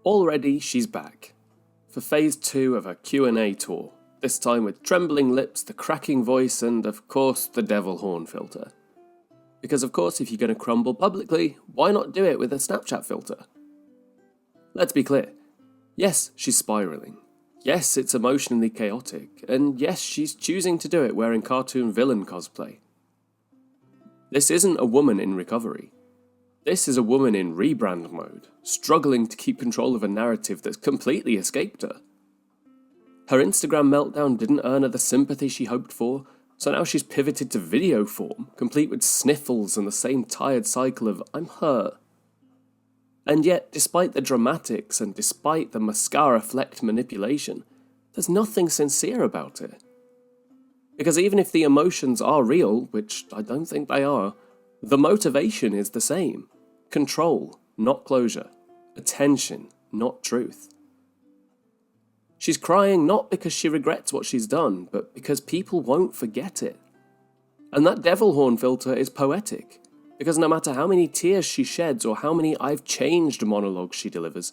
Already she's back, for phase 2 of her Q&A tour, this time with trembling lips, the cracking voice, and of course the devil horn filter. Because of course if you're going to crumble publicly, why not do it with a Snapchat filter? Let's be clear. Yes, she's spiralling. Yes, it's emotionally chaotic, and yes, she's choosing to do it wearing cartoon villain cosplay. This isn't a woman in recovery. This is a woman in rebrand mode, struggling to keep control of a narrative that's completely escaped her. Her Instagram meltdown didn't earn her the sympathy she hoped for, so now she's pivoted to video form, complete with sniffles and the same tired cycle of "I'm hurt." And yet, despite the dramatics and despite the mascara-flecked manipulation, there's nothing sincere about it. Because even if the emotions are real, which I don't think they are, the motivation is the same. Control, not closure. Attention, not truth. She's crying not because she regrets what she's done, but because people won't forget it. And that devil horn filter is poetic, because no matter how many tears she sheds or how many "I've changed" monologues she delivers,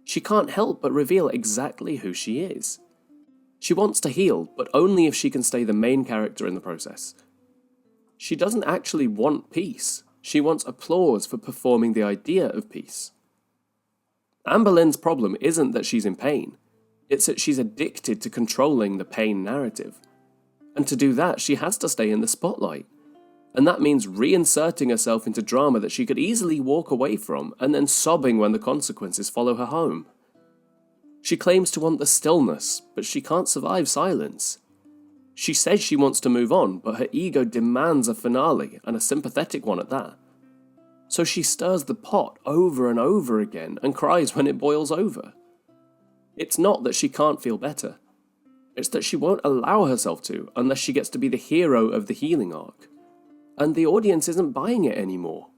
she can't help but reveal exactly who she is. She wants to heal, but only if she can stay the main character in the process. She doesn't actually want peace. She wants applause for performing the idea of peace. Amberlynn's problem isn't that she's in pain. It's that she's addicted to controlling the pain narrative. And to do that, she has to stay in the spotlight. And that means reinserting herself into drama that she could easily walk away from and then sobbing when the consequences follow her home. She claims to want the stillness, but she can't survive silence. She says she wants to move on, but her ego demands a finale, and a sympathetic one at that. So she stirs the pot over and over again and cries when it boils over. It's not that she can't feel better. It's that she won't allow herself to unless she gets to be the hero of the healing arc. And the audience isn't buying it anymore.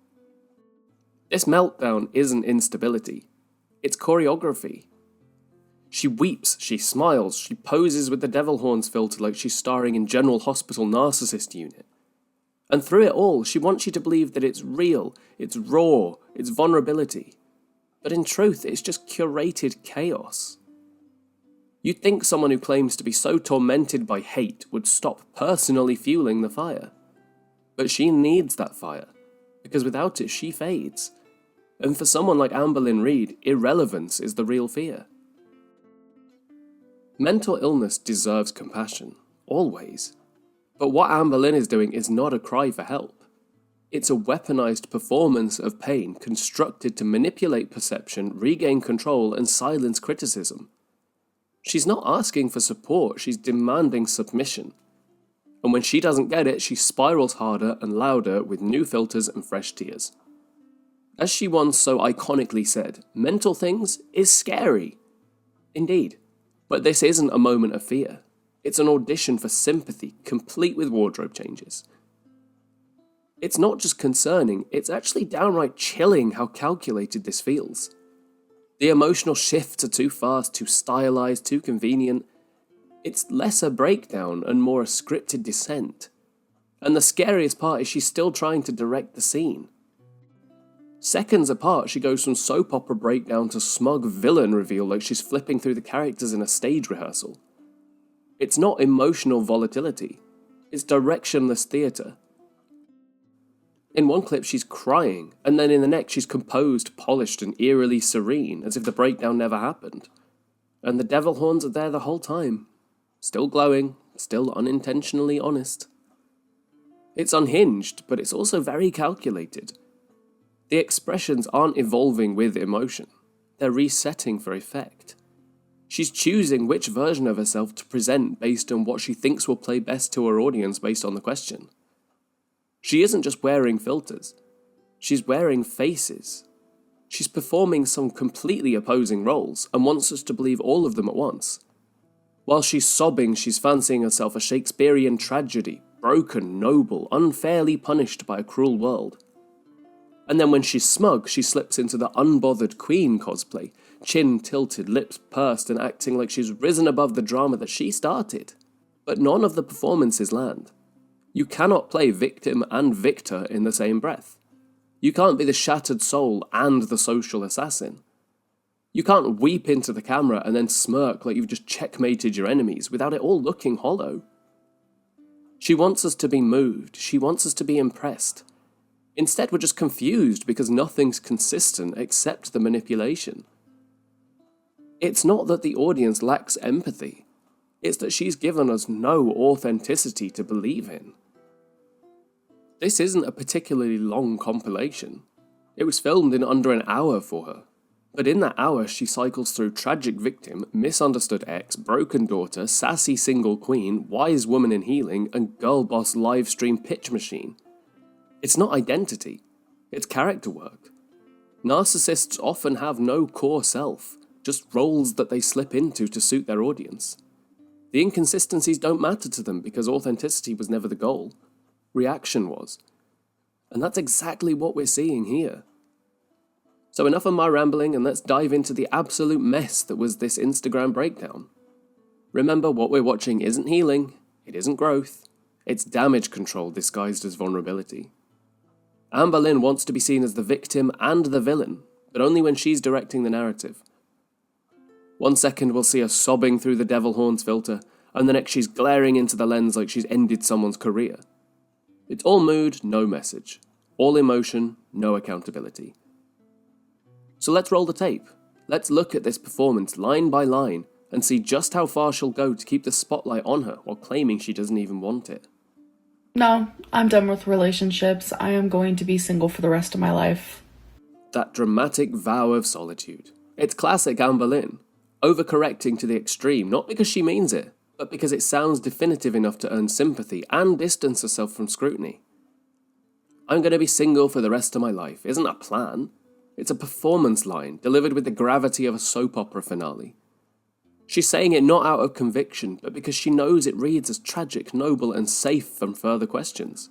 This meltdown isn't instability. It's choreography. She weeps, she smiles, she poses with the devil horns filter like she's starring in General Hospital Narcissist Unit. And through it all, she wants you to believe that it's real, it's raw, it's vulnerability. But in truth, it's just curated chaos. You'd think someone who claims to be so tormented by hate would stop personally fueling the fire. But she needs that fire, because without it she fades. And for someone like Amberlynn Reid, irrelevance is the real fear. Mental illness deserves compassion, always. But what Amberlynn is doing is not a cry for help. It's a weaponized performance of pain constructed to manipulate perception, regain control, and silence criticism. She's not asking for support, she's demanding submission. And when she doesn't get it, she spirals harder and louder with new filters and fresh tears. As she once so iconically said, mental things is scary. Indeed. But this isn't a moment of fear. It's an audition for sympathy, complete with wardrobe changes. It's not just concerning, it's actually downright chilling how calculated this feels. The emotional shifts are too fast, too stylized, too convenient. It's less a breakdown and more a scripted descent. And the scariest part is she's still trying to direct the scene. Seconds apart, she goes from soap opera breakdown to smug villain reveal like she's flipping through the characters in a stage rehearsal. It's not emotional volatility. It's directionless theatre. In one clip she's crying, and then in the next she's composed, polished, and eerily serene, as if the breakdown never happened. And the devil horns are there the whole time. Still glowing, still unintentionally honest. It's unhinged, but it's also very calculated. The expressions aren't evolving with emotion. They're resetting for effect. She's choosing which version of herself to present based on what she thinks will play best to her audience based on the question. She isn't just wearing filters. She's wearing faces. She's performing some completely opposing roles and wants us to believe all of them at once. While she's sobbing, she's fancying herself a Shakespearean tragedy, broken, noble, unfairly punished by a cruel world. And then when she's smug, she slips into the unbothered queen cosplay, chin tilted, lips pursed, and acting like she's risen above the drama that she started. But none of the performances land. You cannot play victim and victor in the same breath. You can't be the shattered soul and the social assassin. You can't weep into the camera and then smirk like you've just checkmated your enemies without it all looking hollow. She wants us to be moved. She wants us to be impressed. Instead, we're just confused because nothing's consistent except the manipulation. It's not that the audience lacks empathy. It's that she's given us no authenticity to believe in. This isn't a particularly long compilation. It was filmed in under an hour for her. But in that hour, she cycles through tragic victim, misunderstood ex, broken daughter, sassy single queen, wise woman in healing, and girl boss livestream pitch machine. It's not identity. It's character work. Narcissists often have no core self, just roles that they slip into to suit their audience. The inconsistencies don't matter to them because authenticity was never the goal. Reaction was. And that's exactly what we're seeing here. So enough of my rambling and let's dive into the absolute mess that was this Instagram breakdown. Remember, what we're watching isn't healing, it isn't growth, it's damage control disguised as vulnerability. Amberlynn wants to be seen as the victim and the villain, but only when she's directing the narrative. 1 second we'll see her sobbing through the devil horns filter, and the next she's glaring into the lens like she's ended someone's career. It's all mood, no message. All emotion, no accountability. So let's roll the tape. Let's look at this performance line by line and see just how far she'll go to keep the spotlight on her while claiming she doesn't even want it. No, I'm done with relationships. I am going to be single for the rest of my life. That dramatic vow of solitude. It's classic Amberlynn, overcorrecting to the extreme, not because she means it, but because it sounds definitive enough to earn sympathy and distance herself from scrutiny. I'm going to be single for the rest of my life isn't a plan. It's a performance line, delivered with the gravity of a soap opera finale. She's saying it not out of conviction, but because she knows it reads as tragic, noble, and safe from further questions.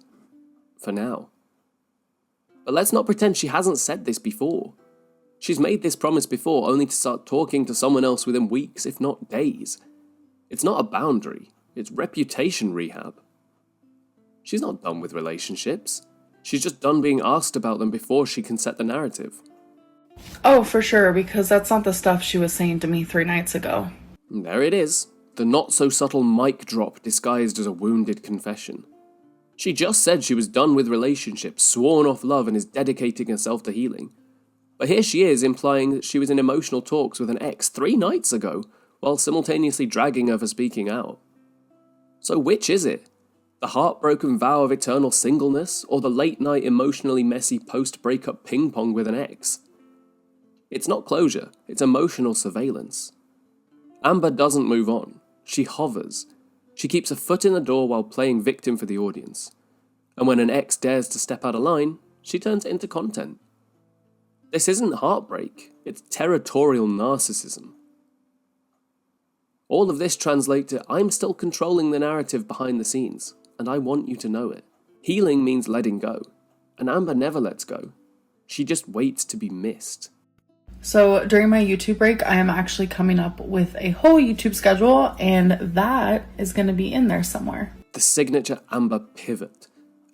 For now. But let's not pretend she hasn't said this before. She's made this promise before, only to start talking to someone else within weeks, if not days. It's not a boundary, it's reputation rehab. She's not done with relationships. She's just done being asked about them before she can set the narrative. Oh, for sure, because that's not the stuff she was saying to me 3 nights ago. There it is, the not-so-subtle mic drop disguised as a wounded confession. She just said she was done with relationships, sworn off love, and is dedicating herself to healing. But here she is implying that she was in emotional talks with an ex 3 nights ago, while simultaneously dragging her for speaking out. So which is it? The heartbroken vow of eternal singleness, or the late-night emotionally messy post-breakup ping-pong with an ex? It's not closure, it's emotional surveillance. Amber doesn't move on. She hovers. She keeps a foot in the door while playing victim for the audience. And when an ex dares to step out of line, she turns it into content. This isn't heartbreak, it's territorial narcissism. All of this translates to I'm still controlling the narrative behind the scenes, and I want you to know it. Healing means letting go, and Amber never lets go. She just waits to be missed. So during my YouTube break, I am actually coming up with a whole YouTube schedule, and that is going to be in there somewhere. The signature Amber pivot.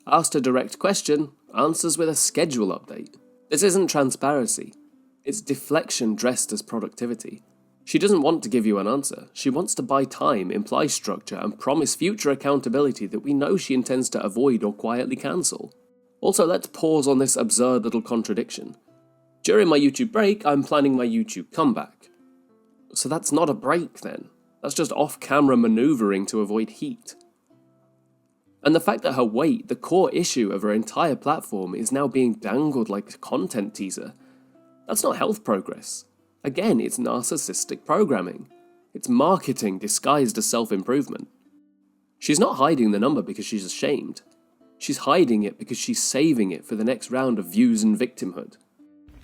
Asked a direct question, answers with a schedule update. This isn't transparency. It's deflection dressed as productivity. She doesn't want to give you an answer. She wants to buy time, imply structure, and promise future accountability that we know she intends to avoid or quietly cancel. Also, let's pause on this absurd little contradiction. During my YouTube break, I'm planning my YouTube comeback. So that's not a break then. That's just off-camera maneuvering to avoid heat. And the fact that her weight, the core issue of her entire platform, is now being dangled like a content teaser, that's not health progress. Again, it's narcissistic programming. It's marketing disguised as self-improvement. She's not hiding the number because she's ashamed. She's hiding it because she's saving it for the next round of views and victimhood.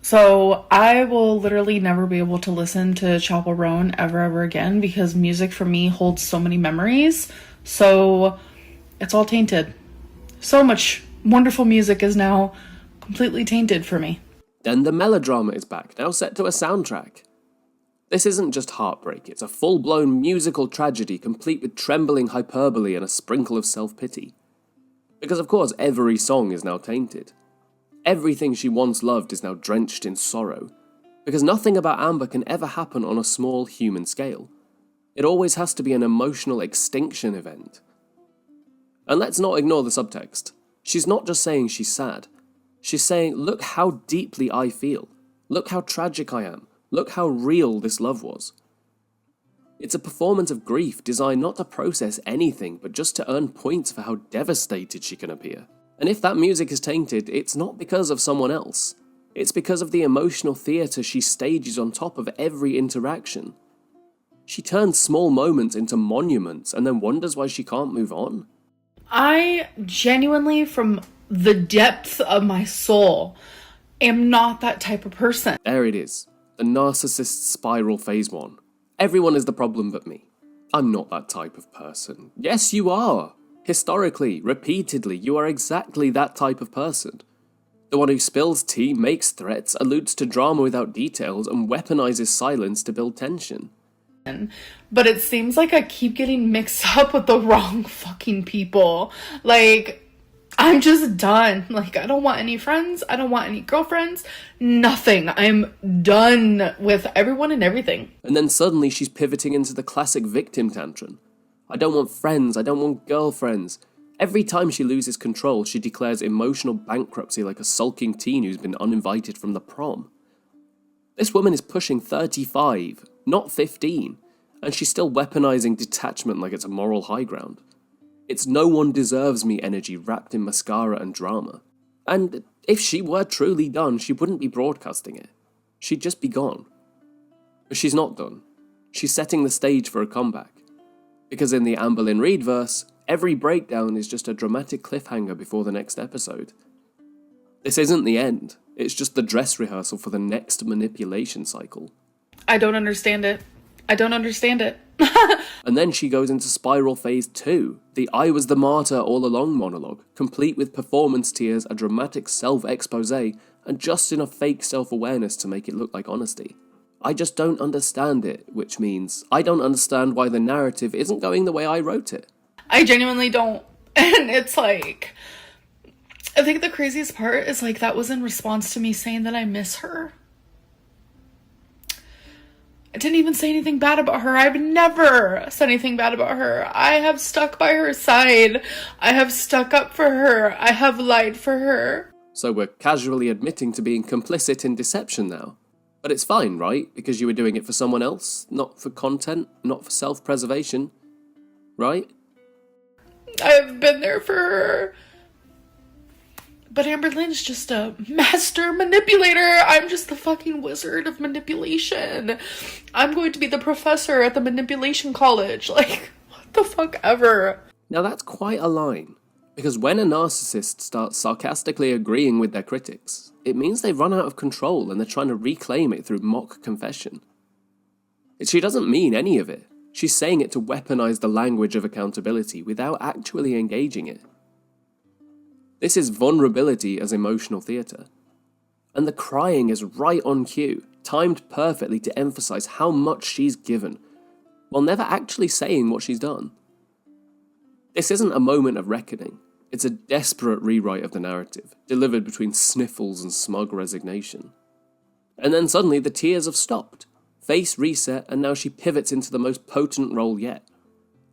So I will literally never be able to listen to Chapel Roan ever again because music for me holds so many memories. So it's all tainted. So much wonderful music is now completely tainted for me. Then the melodrama is back, now set to a soundtrack. This isn't just heartbreak, it's a full-blown musical tragedy complete with trembling hyperbole and a sprinkle of self-pity. Because of course every song is now tainted. Everything she once loved is now drenched in sorrow. Because nothing about Amber can ever happen on a small human scale. It always has to be an emotional extinction event. And let's not ignore the subtext. She's not just saying she's sad. She's saying, look how deeply I feel. Look how tragic I am. Look how real this love was. It's a performance of grief designed not to process anything, but just to earn points for how devastated she can appear. And if that music is tainted, it's not because of someone else. It's because of the emotional theatre she stages on top of every interaction. She turns small moments into monuments and then wonders why she can't move on. I genuinely, from the depth of my soul, am not that type of person. There it is. The narcissist spiral phase 1. Everyone is the problem but me. I'm not that type of person. Yes, you are. Historically, repeatedly, you are exactly that type of person. The one who spills tea, makes threats, alludes to drama without details, and weaponizes silence to build tension. But it seems like I keep getting mixed up with the wrong fucking people. Like, I'm just done. Like, I don't want any friends. I don't want any girlfriends. Nothing. I'm done with everyone and everything. And then suddenly she's pivoting into the classic victim tantrum. I don't want friends. I don't want girlfriends. Every time she loses control, she declares emotional bankruptcy like a sulking teen who's been uninvited from the prom. This woman is pushing 35, not 15, and she's still weaponizing detachment like it's a moral high ground. It's no one deserves me energy wrapped in mascara and drama. And if she were truly done, she wouldn't be broadcasting it. She'd just be gone. But she's not done. She's setting the stage for a comeback. Because in the Amberlynn Reid verse, every breakdown is just a dramatic cliffhanger before the next episode. This isn't the end. It's just the dress rehearsal for the next manipulation cycle. I don't understand it. I don't understand it. And then she goes into spiral phase 2, the I was the martyr all along monologue, complete with performance tears, a dramatic self-expose, and just enough fake self-awareness to make it look like honesty. I just don't understand it, which means I don't understand why the narrative isn't going the way I wrote it. I genuinely don't. And it's like, I think the craziest part is like that was in response to me saying that I miss her. I didn't even say anything bad about her. I've never said anything bad about her. I have stuck by her side. I have stuck up for her. I have lied for her. So we're casually admitting to being complicit in deception now. But it's fine, right? Because you were doing it for someone else, not for content, not for self-preservation. Right? I've been there for her. But Amberlynn's just a master manipulator. I'm just the fucking wizard of manipulation. I'm going to be the professor at the manipulation college. Like, what the fuck ever. Now that's quite a line. Because when a narcissist starts sarcastically agreeing with their critics, it means they've run out of control and they're trying to reclaim it through mock confession. She doesn't mean any of it. She's saying it to weaponize the language of accountability without actually engaging it. This is vulnerability as emotional theatre. And the crying is right on cue, timed perfectly to emphasize how much she's given, while never actually saying what she's done. This isn't a moment of reckoning. It's a desperate rewrite of the narrative, delivered between sniffles and smug resignation. And then suddenly the tears have stopped. Face reset, and now she pivots into the most potent role yet.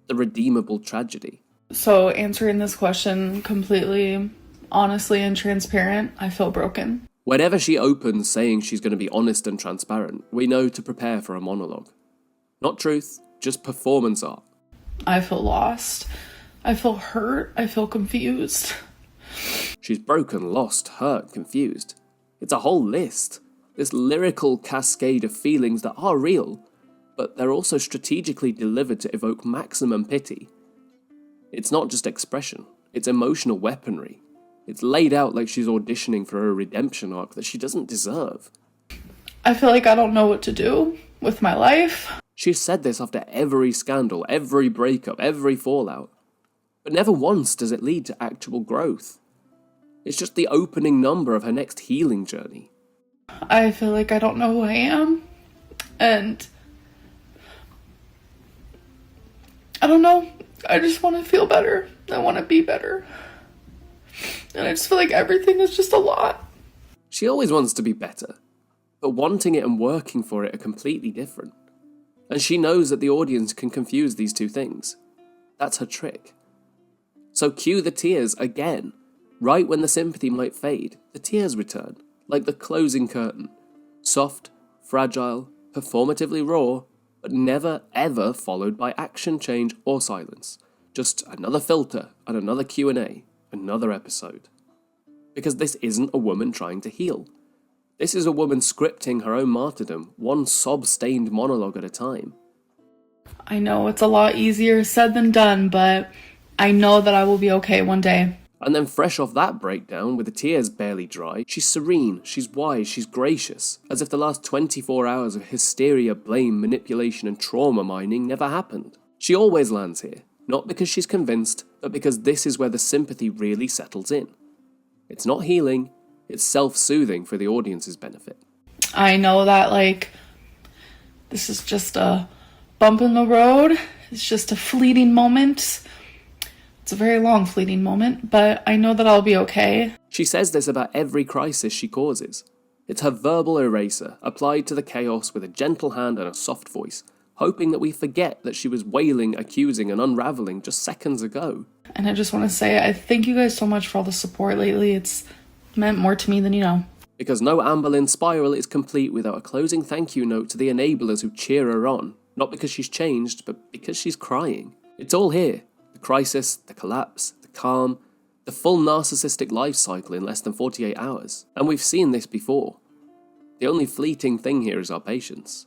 The redeemable tragedy. So answering this question completely, honestly and transparent, I feel broken. Whenever she opens saying she's going to be honest and transparent, we know to prepare for a monologue. Not truth, just performance art. I feel lost. I feel hurt. I feel confused. She's broken, lost, hurt, confused. It's a whole list. This lyrical cascade of feelings that are real, but they're also strategically delivered to evoke maximum pity. It's not just expression, it's emotional weaponry. It's laid out like she's auditioning for a redemption arc that she doesn't deserve. I feel like I don't know what to do with my life. She's said this after every scandal, every breakup, every fallout. But never once does it lead to actual growth. It's just the opening number of her next healing journey. I feel like I don't know who I am. And I don't know. I just want to feel better. I want to be better. And I just feel like everything is just a lot. She always wants to be better. but wanting it and working for it are completely different. And she knows that the audience can confuse these two things. That's her trick. So cue the tears again. Right when the sympathy might fade, the tears return, like the closing curtain. Soft, fragile, performatively raw, but never ever followed by action, change, or silence. Just another filter and another Q&A, another episode. Because this isn't a woman trying to heal. This is a woman scripting her own martyrdom, one sob-stained monologue at a time. I know it's a lot easier said than done, but I know that I will be okay one day. And then fresh off that breakdown, with the tears barely dry, she's serene, she's wise, she's gracious, as if the last 24 hours of hysteria, blame, manipulation and trauma mining never happened. She always lands here, not because she's convinced, but because this is where the sympathy really settles in. It's not healing, it's self-soothing for the audience's benefit. I know that, this is just a bump in the road. It's just a fleeting moment. It's a very long fleeting moment, but I know that I'll be okay. She says this about every crisis she causes. It's her verbal eraser, applied to the chaos with a gentle hand and a soft voice, hoping that we forget that she was wailing, accusing, and unraveling just seconds ago. And I just want to say, I thank you guys so much for all the support lately. It's meant more to me than you know. Because no Amberlynn spiral is complete without a closing thank you note to the enablers who cheer her on, not because she's changed, but because she's crying. It's all here. The crisis, the collapse, the calm, the full narcissistic life cycle in less than 48 hours. And we've seen this before. The only fleeting thing here is our patience.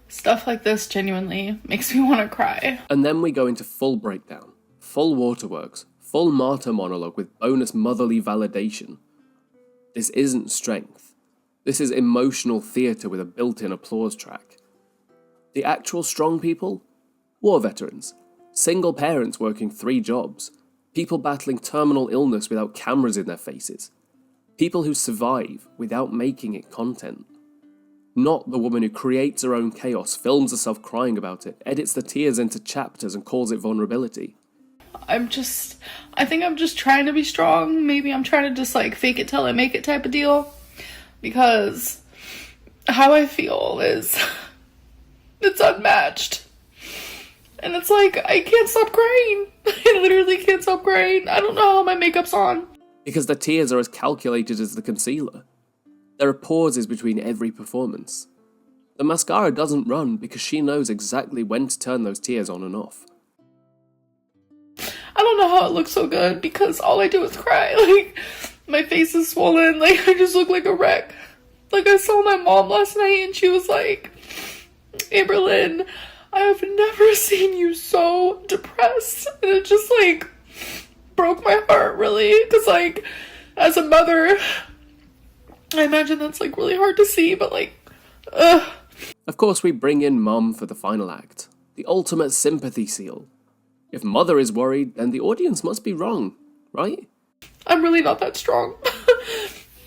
Stuff like this genuinely makes me want to cry. And then we go into full breakdown, full waterworks, full martyr monologue with bonus motherly validation. This isn't strength. This is emotional theatre with a built-in applause track. The actual strong people? War veterans. Single parents working 3 jobs. People battling terminal illness without cameras in their faces. People who survive without making it content. Not the woman who creates her own chaos, films herself crying about it, edits the tears into chapters and calls it vulnerability. I think I'm just trying to be strong. Maybe I'm trying to just fake it till I make it type of deal. Because how I feel is, it's unmatched. And it's I can't stop crying. I literally can't stop crying. I don't know how my makeup's on. Because the tears are as calculated as the concealer. There are pauses between every performance. The mascara doesn't run because she knows exactly when to turn those tears on and off. I don't know how it looks so good because all I do is cry. My face is swollen. I just look like a wreck. I saw my mom last night and she was like, Amberlynn, I have never seen you so depressed. And it just broke my heart really. Because as a mother, I imagine that's really hard to see, but ugh. Of course we bring in Mum for the final act. The ultimate sympathy seal. If Mother is worried, then the audience must be wrong, right? I'm really not that strong.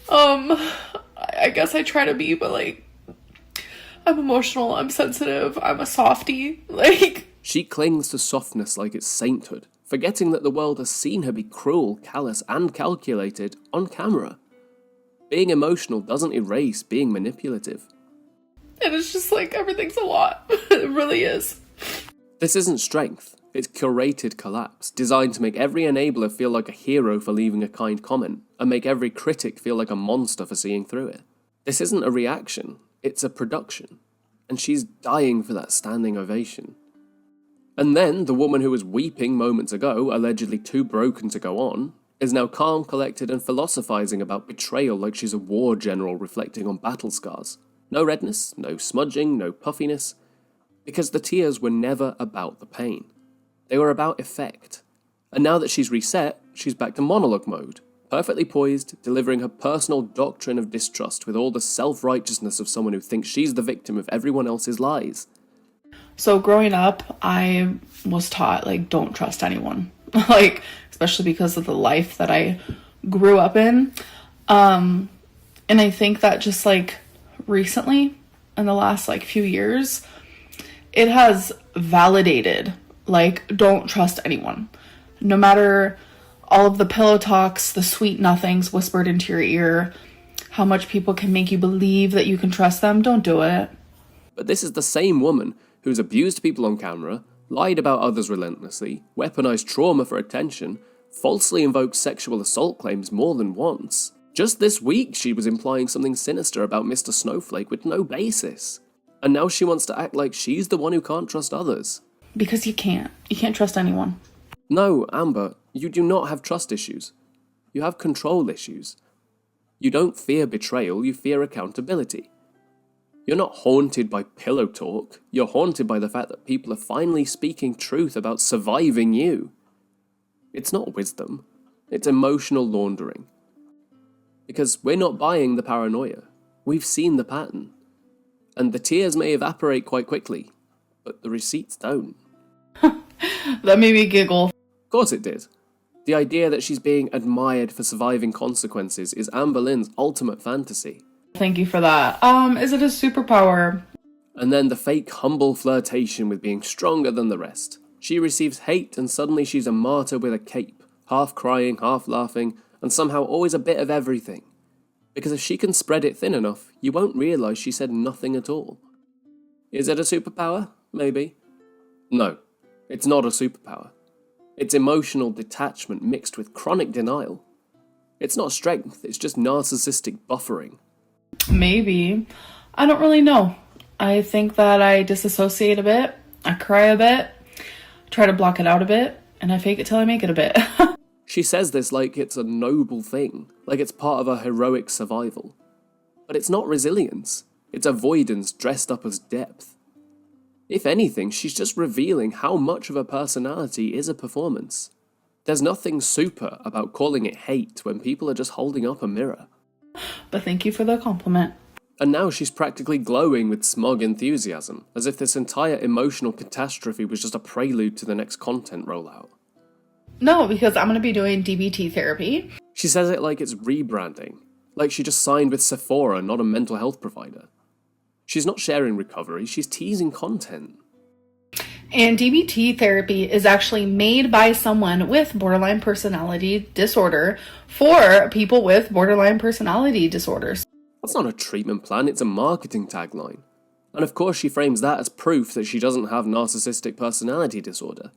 I guess I try to be, but I'm emotional, I'm sensitive, I'm a softie. She clings to softness like it's sainthood, forgetting that the world has seen her be cruel, callous, and calculated on camera. Being emotional doesn't erase being manipulative. And it's just everything's a lot. It really is. This isn't strength. It's curated collapse, designed to make every enabler feel like a hero for leaving a kind comment, and make every critic feel like a monster for seeing through it. This isn't a reaction, it's a production. And she's dying for that standing ovation. And then, the woman who was weeping moments ago, allegedly too broken to go on, is now calm, collected, and philosophizing about betrayal like she's a war general reflecting on battle scars. No redness, no smudging, no puffiness, because the tears were never about the pain. They were about effect. And now that she's reset, she's back to monologue mode, perfectly poised, delivering her personal doctrine of distrust with all the self-righteousness of someone who thinks she's the victim of everyone else's lies. So growing up, I was taught, don't trust anyone. Especially because of the life that I grew up in. And I think that just, recently, in the last, few years, it has validated, don't trust anyone. No matter all of the pillow talks, the sweet nothings whispered into your ear, how much people can make you believe that you can trust them, don't do it. But this is the same woman who's abused people on camera, lied about others relentlessly, weaponized trauma for attention, falsely invoked sexual assault claims more than once. Just this week she was implying something sinister about Mr. Snowflake with no basis. And now she wants to act like she's the one who can't trust others. Because you can't. You can't trust anyone. No, Amber, you do not have trust issues. You have control issues. You don't fear betrayal, you fear accountability. You're not haunted by pillow talk, you're haunted by the fact that people are finally speaking truth about surviving you. It's not wisdom, it's emotional laundering. Because we're not buying the paranoia. We've seen the pattern. And the tears may evaporate quite quickly, but the receipts don't. That made me giggle. Of course it did. The idea that she's being admired for surviving consequences is Amberlynn's ultimate fantasy. Thank you for that. Is it a superpower? And then the fake humble flirtation with being stronger than the rest. She receives hate and suddenly she's a martyr with a cape, half crying, half laughing, and somehow always a bit of everything. Because if she can spread it thin enough, you won't realise she said nothing at all. Is it a superpower? Maybe. No, it's not a superpower. It's emotional detachment mixed with chronic denial. It's not strength, it's just narcissistic buffering. Maybe. I don't really know. I think that I disassociate a bit, I cry a bit, try to block it out a bit, and I fake it till I make it a bit. She says this like it's a noble thing, like it's part of her heroic survival. But it's not resilience, it's avoidance dressed up as depth. If anything, she's just revealing how much of her personality is a performance. There's nothing super about calling it hate when people are just holding up a mirror. But thank you for the compliment. And now she's practically glowing with smug enthusiasm, as if this entire emotional catastrophe was just a prelude to the next content rollout. No, because I'm going to be doing DBT therapy. She says it like it's rebranding, like she just signed with Sephora, not a mental health provider. She's not sharing recovery, she's teasing content. And DBT therapy is actually made by someone with borderline personality disorder for people with borderline personality disorders. That's not a treatment plan, it's a marketing tagline. And of course she frames that as proof that she doesn't have narcissistic personality disorder.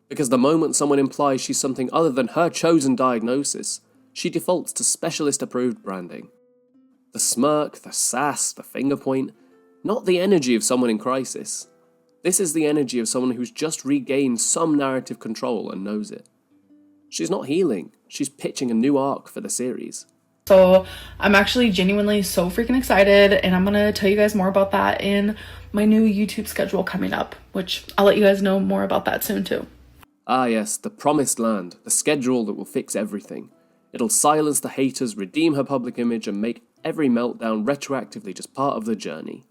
Because the moment someone implies she's something other than her chosen diagnosis, she defaults to specialist-approved branding. The smirk, the sass, the finger point, not the energy of someone in crisis. This is the energy of someone who's just regained some narrative control and knows it. She's not healing, she's pitching a new arc for the series. So I'm actually genuinely so freaking excited, and I'm going to tell you guys more about that in my new YouTube schedule coming up, which I'll let you guys know more about that soon too. Ah yes, the promised land, the schedule that will fix everything. It'll silence the haters, redeem her public image, and make every meltdown retroactively just part of the journey.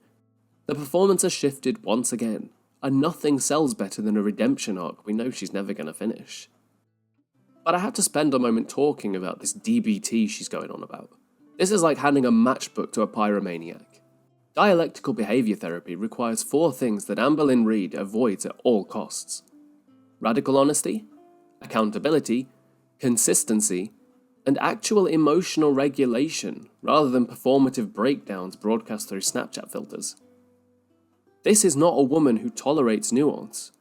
The performance has shifted once again, and nothing sells better than a redemption arc we know she's never going to finish. But I have to spend a moment talking about this DBT she's going on about. This is like handing a matchbook to a pyromaniac. Dialectical behaviour therapy requires 4 things that Amberlynn Reid avoids at all costs. Radical honesty, accountability, consistency, and actual emotional regulation rather than performative breakdowns broadcast through Snapchat filters. This is not a woman who tolerates nuance.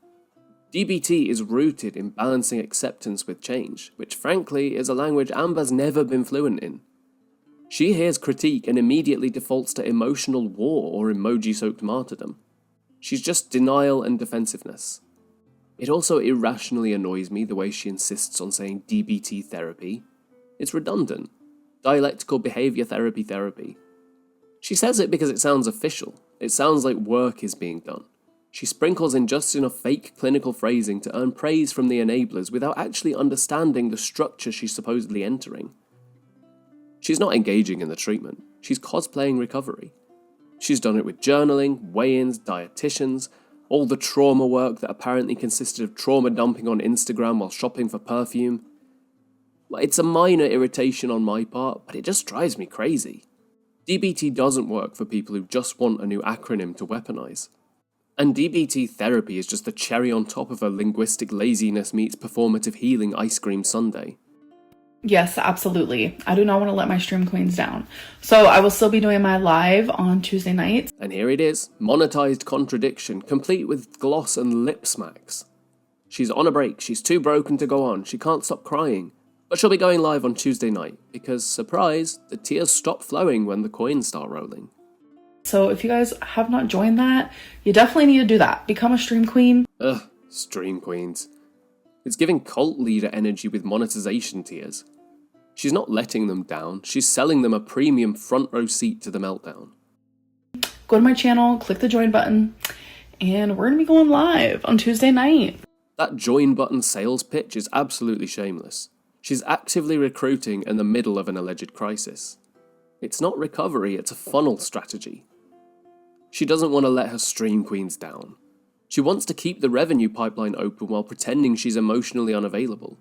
DBT is rooted in balancing acceptance with change, which frankly is a language Amber's never been fluent in. She hears critique and immediately defaults to emotional war or emoji-soaked martyrdom. She's just denial and defensiveness. It also irrationally annoys me the way she insists on saying DBT therapy. It's redundant. Dialectical behaviour therapy. She says it because it sounds official. It sounds like work is being done. She sprinkles in just enough fake clinical phrasing to earn praise from the enablers without actually understanding the structure she's supposedly entering. She's not engaging in the treatment. She's cosplaying recovery. She's done it with journaling, weigh-ins, dietitians, all the trauma work that apparently consisted of trauma dumping on Instagram while shopping for perfume. It's a minor irritation on my part, but it just drives me crazy. DBT doesn't work for people who just want a new acronym to weaponize. And DBT therapy is just the cherry on top of a linguistic laziness meets performative healing ice cream sundae. Yes, absolutely. I do not want to let my stream queens down. So I will still be doing my live on Tuesday nights. And here it is, monetized contradiction, complete with gloss and lip smacks. She's on a break, she's too broken to go on, she can't stop crying. But she'll be going live on Tuesday night, because, surprise, the tears stop flowing when the coins start rolling. So if you guys have not joined that, you definitely need to do that. Become a stream queen. Ugh, stream queens. It's giving cult leader energy with monetization tears. She's not letting them down, she's selling them a premium front row seat to the meltdown. Go to my channel, click the join button, and we're going to be going live on Tuesday night. That join button sales pitch is absolutely shameless. She's actively recruiting in the middle of an alleged crisis. It's not recovery, it's a funnel strategy. She doesn't want to let her stream queens down. She wants to keep the revenue pipeline open while pretending she's emotionally unavailable.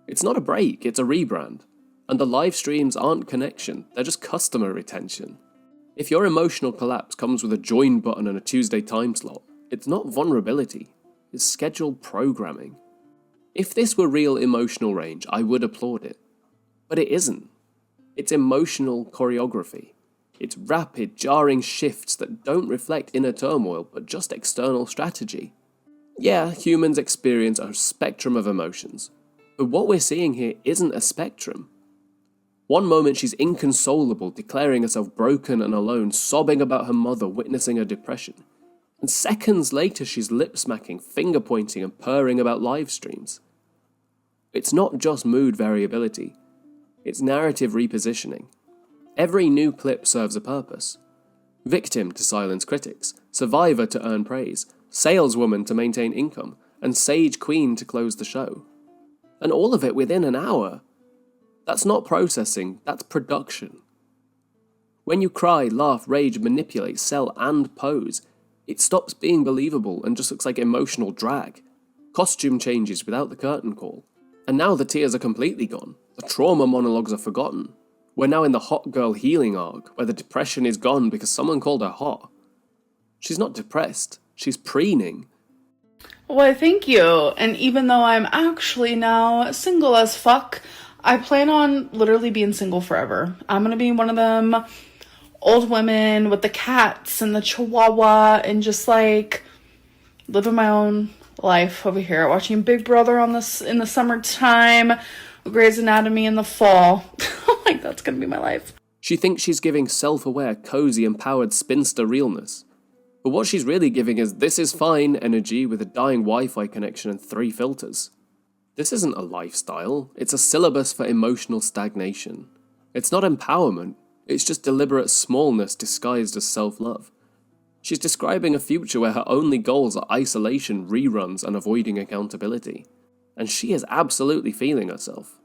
It's not a break, it's a rebrand. And the live streams aren't connection, they're just customer retention. If your emotional collapse comes with a join button and a Tuesday time slot, it's not vulnerability, it's scheduled programming. If this were real emotional range, I would applaud it. But it isn't. It's emotional choreography. It's rapid, jarring shifts that don't reflect inner turmoil, but just external strategy. Yeah, humans experience a spectrum of emotions, but what we're seeing here isn't a spectrum. One moment she's inconsolable, declaring herself broken and alone, sobbing about her mother, witnessing her depression. And seconds later she's lip-smacking, finger-pointing and purring about live streams. It's not just mood variability, it's narrative repositioning. Every new clip serves a purpose. Victim to silence critics, survivor to earn praise, saleswoman to maintain income, and sage queen to close the show. And all of it within an hour. That's not processing, that's production. When you cry, laugh, rage, manipulate, sell, and pose, it stops being believable and just looks like emotional drag. Costume changes without the curtain call. And now the tears are completely gone. The trauma monologues are forgotten. We're now in the hot girl healing arc, where the depression is gone because someone called her hot. She's not depressed, she's preening. Why, thank you. And even though I'm actually now single as fuck, I plan on literally being single forever. I'm gonna be one of them old women with the cats and the chihuahua and just like living my own life over here, watching Big Brother in the summertime, Grey's Anatomy in the fall. Like, that's gonna be my life. She thinks she's giving self-aware, cozy, empowered spinster realness. But what she's really giving is this is fine energy with a dying Wi-Fi connection and 3 filters. This isn't a lifestyle, it's a syllabus for emotional stagnation. It's not empowerment, it's just deliberate smallness disguised as self-love. She's describing a future where her only goals are isolation, reruns, and avoiding accountability. And she is absolutely feeling herself.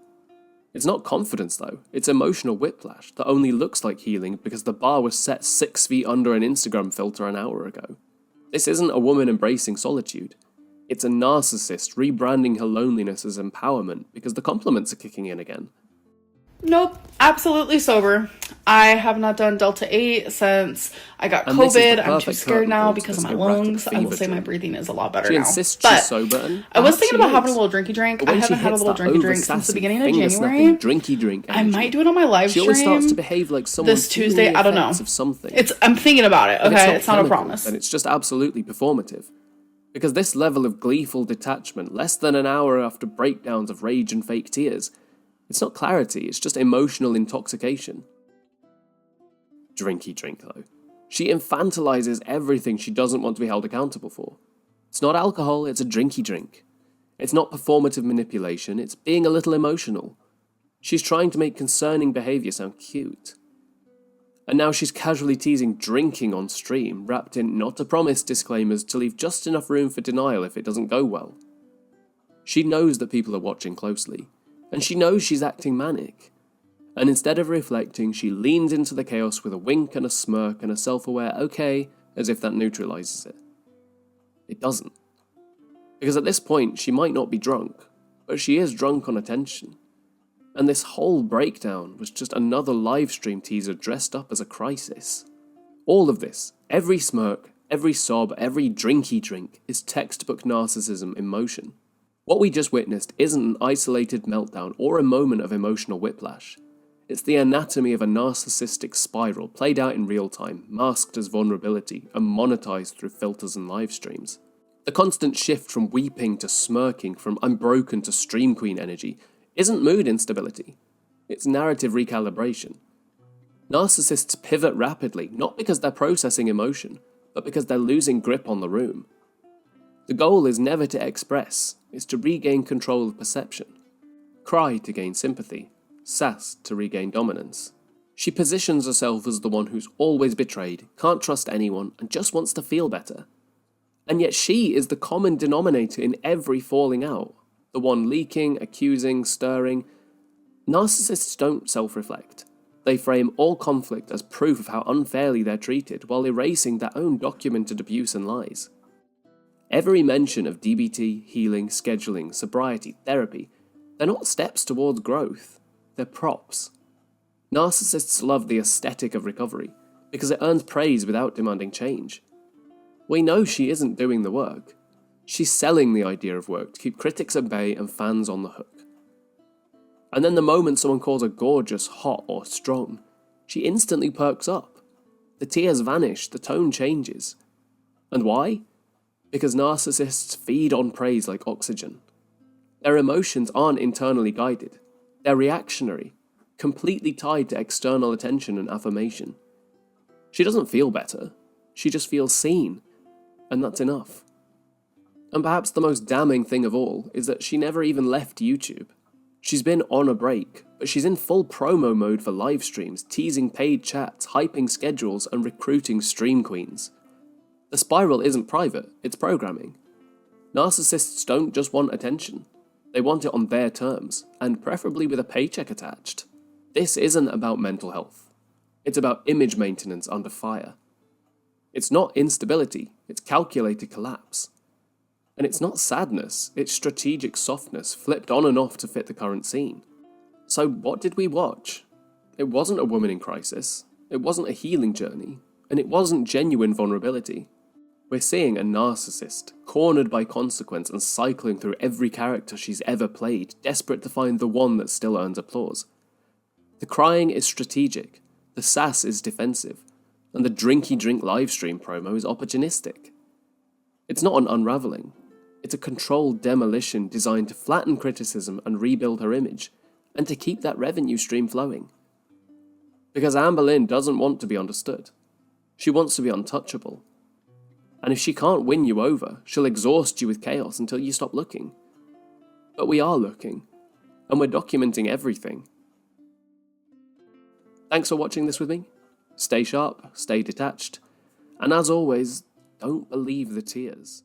It's not confidence though, it's emotional whiplash that only looks like healing because the bar was set 6 feet under an Instagram filter an hour ago. This isn't a woman embracing solitude. It's a narcissist rebranding her loneliness as empowerment because the compliments are kicking in again. Nope, absolutely sober. I have not done Delta 8 since I got COVID. I'm too scared now because of my lungs. I will say my breathing is a lot better now. She insists she's sober, and I was thinking about having a little drinky drink. I haven't had a little drinky drink since the beginning of January. Drinky drink. I might do it on my live stream. She always starts to behave like someone this Tuesday. I don't know. Of something. I'm thinking about it. Okay, it's not a promise. And it's just absolutely performative. Because this level of gleeful detachment, less than an hour after breakdowns of rage and fake tears, it's not clarity, it's just emotional intoxication. Drinky drink, though. She infantilizes everything she doesn't want to be held accountable for. It's not alcohol, it's a drinky drink. It's not performative manipulation, it's being a little emotional. She's trying to make concerning behavior sound cute. And now she's casually teasing drinking on stream, wrapped in not to promise disclaimers to leave just enough room for denial if it doesn't go well. She knows that people are watching closely, and she knows she's acting manic. And instead of reflecting, she leans into the chaos with a wink and a smirk and a self-aware okay, as if that neutralizes it. It doesn't. Because at this point, she might not be drunk, but she is drunk on attention. And this whole breakdown was just another livestream teaser dressed up as a crisis. All of this, every smirk, every sob, every drinky drink, is textbook narcissism in motion. What we just witnessed isn't an isolated meltdown or a moment of emotional whiplash. It's the anatomy of a narcissistic spiral played out in real time, masked as vulnerability, and monetized through filters and live streams. The constant shift from weeping to smirking, from I'm broken to stream queen energy, isn't mood instability. It's narrative recalibration. Narcissists pivot rapidly, not because they're processing emotion, but because they're losing grip on the room. The goal is never to express, it's to regain control of perception. Cry to gain sympathy, sass to regain dominance. She positions herself as the one who's always betrayed, can't trust anyone, and just wants to feel better. And yet she is the common denominator in every falling out, the one leaking, accusing, stirring. Narcissists don't self-reflect. They frame all conflict as proof of how unfairly they're treated while erasing their own documented abuse and lies. Every mention of DBT, healing, scheduling, sobriety, therapy, they're not steps towards growth, they're props. Narcissists love the aesthetic of recovery because it earns praise without demanding change. We know she isn't doing the work. She's selling the idea of work to keep critics at bay and fans on the hook. And then the moment someone calls her gorgeous, hot, or strong, she instantly perks up. The tears vanish, the tone changes. And why? Because narcissists feed on praise like oxygen. Their emotions aren't internally guided. They're reactionary, completely tied to external attention and affirmation. She doesn't feel better. She just feels seen. And that's enough. And perhaps the most damning thing of all is that she never even left YouTube. She's been on a break, but she's in full promo mode for live streams, teasing paid chats, hyping schedules, and recruiting stream queens. The spiral isn't private, it's programming. Narcissists don't just want attention. They want it on their terms, and preferably with a paycheck attached. This isn't about mental health. It's about image maintenance under fire. It's not instability, it's calculated collapse. And it's not sadness, it's strategic softness flipped on and off to fit the current scene. So what did we watch? It wasn't a woman in crisis, it wasn't a healing journey, and it wasn't genuine vulnerability. We're seeing a narcissist, cornered by consequence and cycling through every character she's ever played, desperate to find the one that still earns applause. The crying is strategic, the sass is defensive, and the drinky drink livestream promo is opportunistic. It's not an unravelling. It's a controlled demolition designed to flatten criticism and rebuild her image, and to keep that revenue stream flowing. Because Amberlynn doesn't want to be understood. She wants to be untouchable. And if she can't win you over, she'll exhaust you with chaos until you stop looking. But we are looking, and we're documenting everything. Thanks for watching this with me. Stay sharp, stay detached, and as always, don't believe the tears.